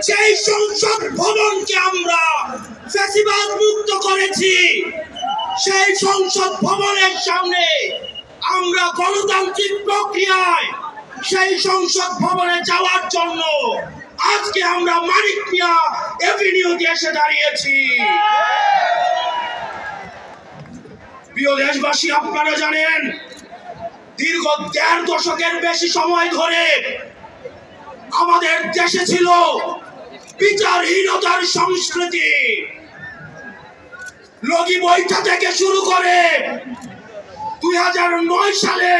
সেই সংসদ ভবনকে আমরা ফ্যাসিবাদ মুক্ত করেছি। সেই সংসদ ভবনের সামনে আমরা গণতান্ত্রিক প্রক্রিয়ায় সেই সংসদ ভবনে যাওয়ার জন্য আজকে আমরা মানিক মিয়া এভিনিউতে এসে দাঁড়িয়েছি। প্রিয় দেশবাসী, আপনারা জানেন দীর্ঘ ১.৫ দশকের বেশি সময় ধরে আমাদের দেশে ছিল বিচারহীনতার সংস্কৃতি। লগি বৈঠা থেকে শুরু করে ২০০৯ সালে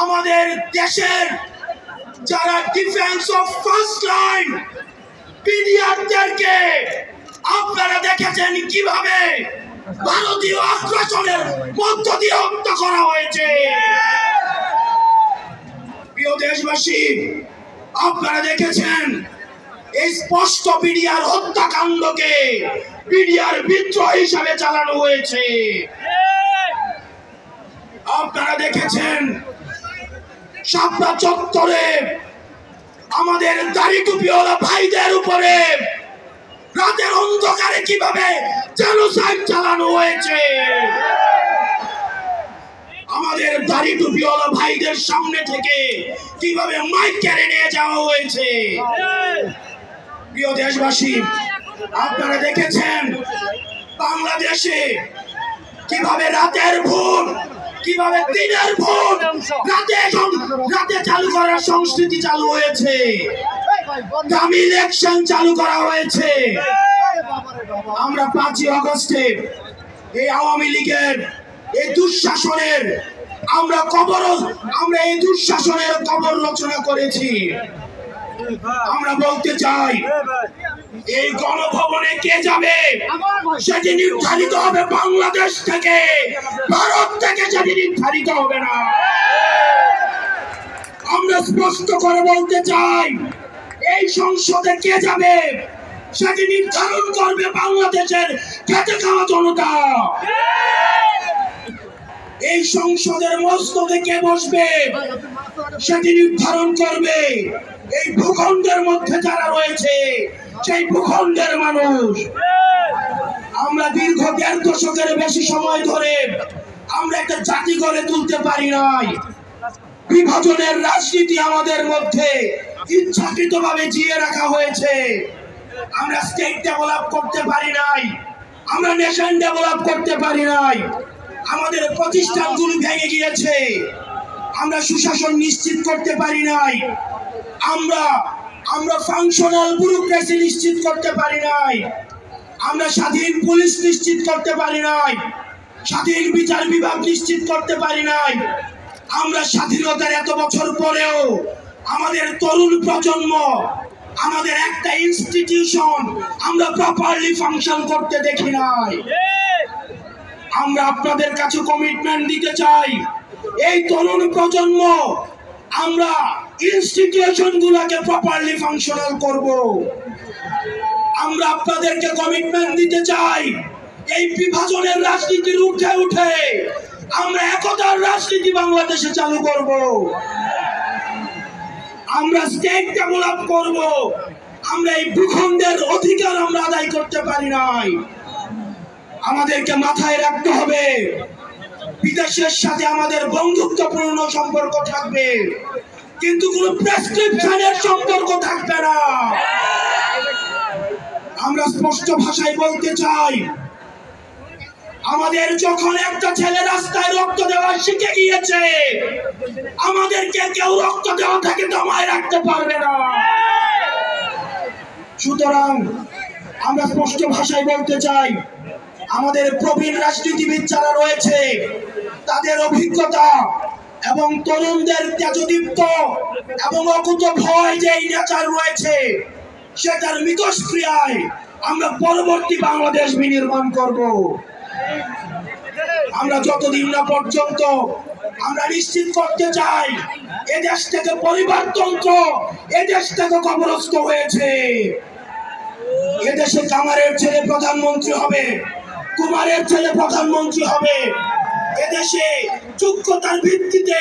আমাদের দেশের যারা ডিফেন্স অফ ফার্স্ট লাইন পিডিআরদেরকে আপনারা দেখেছেন কিভাবে ভারতীয় আগ্রাসনের মধ্য দিয়ে হত্যা করা হয়েছে। প্রিয় দেশবাসী, আপনারা দেখেছেন এই স্পষ্ট বিডিআর হত্যাকাণ্ডকে বিডিআর বিদ্রোহ হিসাবে চালানো হয়েছে। আপনারা দেখেছেন শাপলা চত্বরে আমাদের দাড়ি টুপিওয়ালা ভাইদের উপরে রাতের অন্ধকারে কিভাবে জেনোসাইড চালানো হয়েছে। আমাদের দাড়ি টুপিওয়ালা ভাইদের সামনে থেকে কিভাবে মাইক কেড়ে নিয়ে যাওয়া হয়েছে। প্রিয় দেশবাসী, আপনারা দেখেছেন বাংলাদেশে কিভাবে রাতের ভোট, কিভাবে দিনের ভোট রাতে চালু করার সংস্কৃতি চালু হয়েছে, দামি ইলেকশন চালু করা হয়েছে। আমরা ৫ই আগস্টে এই আওয়ামী লীগের এই দুঃশাসনের আমরা এই দুঃশাসনের কবর রচনা করেছি। আমরা বলতে চাই এই গণভবনে কে যাবে সেটি নির্ধারিত হবে বাংলাদেশ থেকে, ভারত থেকে সেটি নির্ধারিত হবে না। আমরা স্পষ্ট করে বলতে চাই এই সংসদে কে যাবে সেটি নির্ধারণ করবে বাংলাদেশের খেটে খাওয়া জনতা। এই সংসদের মস্তকে কে বসবে সেটি নির্ধারণ করবে এই ভূখণ্ডের মধ্যে যারা রয়েছে সেই ভূখণ্ডের মানুষ। আমরা দীর্ঘ ১.৫ দশকের বেশি সময় ধরে আমরা একটা জাতি গড়ে তুলতে পারি নাই। বিভাজনের রাজনীতি আমাদের মধ্যে ইচ্ছাকৃতভাবে জিয়ে রাখা হয়েছে। আমরা স্টেট ডেভেলপ করতে পারি নাই, আমরা নেশন ডেভেলপ করতে পারি নাই। আমাদের প্রতিষ্ঠানগুলো ভেঙে গিয়েছে, আমরা সুশাসন নিশ্চিত করতে পারি নাই, আমরা ফাংশনাল ব্যুরোক্রেসি নিশ্চিত করতে পারি নাই, আমরা স্বাধীন পুলিশ নিশ্চিত করতে পারি নাই, স্বাধীন বিচার বিভাগ নিশ্চিত করতে পারি নাই। আমরা স্বাধীনতার এত বছর পরেও আমাদের তরুণ প্রজন্ম, আমাদের একটা ইনস্টিটিউশন আমরা প্রপারলি ফাংশন করতে দেখি নাই। আমরা আপনাদের কাছে কমিটমেন্ট দিতে চাই, এই তরুণ প্রজন্ম আমরা ইনস্টিটিউশন গুলোকে প্রপারলি ফাংশনাল করব। আমরা আপনাদেরকে কমিটমেন্ট দিতে চাই এই বিভাজনের রাজনীতির উঠে উঠে আমরা একতার রাজনীতি বাংলাদেশে চালু করব। আমরা স্টেট ডেভেলপ করব। আমরা এই ভূখণ্ডের অধিকার আমরা আদায় করতে পারি নাই। আমাদেরকে মাথায় রাখতে হবে বিদেশের সাথে আমাদের বন্ধুত্বপূর্ণ সম্পর্ক থাকবে, কিন্তু কোনো প্রেসক্রিপশনের সম্পর্ক থাকবে না। আমরা স্পষ্ট ভাষায় বলতে চাই, আমাদের যখন একটা ছেলে রাস্তায় রক্ত দেওয়া শিখে গিয়েছে, আমাদেরকে কেউ রক্ত দেওয়া থেকে দমায় রাখতে পারবে না। সুতরাং আমরা স্পষ্ট ভাষায় বলতে চাই, আমাদের প্রবীণ রাজনীতিবিদ যারা রয়েছে তাদের অভিজ্ঞতা এবং তরুণদের তেজদীপ্ত এবং অকুত ভয় যে নেচার রয়েছে সেটার মিথস্ক্রিয়ায় আমরা পরবর্তী বাংলাদেশ বিনির্মাণ করব। আমরা যতদিন না পর্যন্ত আমরা নিশ্চিত করতে চাই এদেশ থেকে পরিবারতন্ত্র এদেশ থেকে কবরস্থ হয়েছে। এদেশে কামারের ছেলে প্রধানমন্ত্রী হবে, কুমারের ছেলে প্রধানমন্ত্রী হবে। এদেশে যোগ্যতার ভিত্তিতে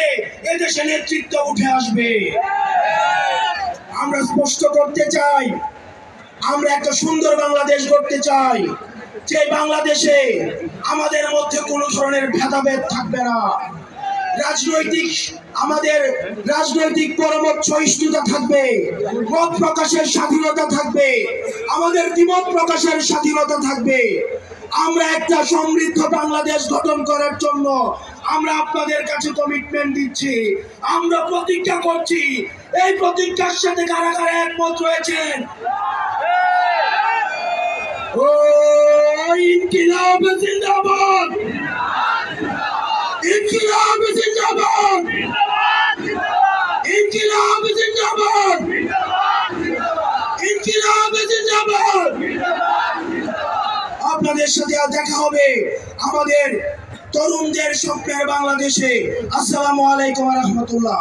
এদেশে নেতৃত্ব উঠে আসবে। আমরা স্পষ্ট করতে চাই, আমরা একটা সুন্দর বাংলাদেশ গড়তে চাই, যে বাংলাদেশে আমাদের মধ্যে কোনো ধরনের ভেদাভেদ থাকবে না। আমাদের রাজনৈতিক পরমত সহিষ্ণুতা থাকবে, মত প্রকাশের স্বাধীনতা থাকবে, আমাদের দ্বিমত প্রকাশের স্বাধীনতা থাকবে। আমরা একটা সমৃদ্ধ বাংলাদেশ গঠন করার জন্য আমরা আপনাদের কাছে কমিটমেন্ট দিচ্ছি, আমরা প্রতিজ্ঞা করছি। এই প্রতিজ্ঞার সাথে কারা কারা একমত রয়েছেন? ও ইনকিলাব জিন্দাবাদ, ইনকিলাব জিন্দাবাদ, ইনকিলাব জিন্দাবাদ, ইনকিলাব জিন্দাবাদ। আপনাদের সাথে দেখা হবে আমাদের তরুণদের স্বপ্নের বাংলাদেশে। আসসালামু আলাইকুম ওয়া রাহমাতুল্লাহ।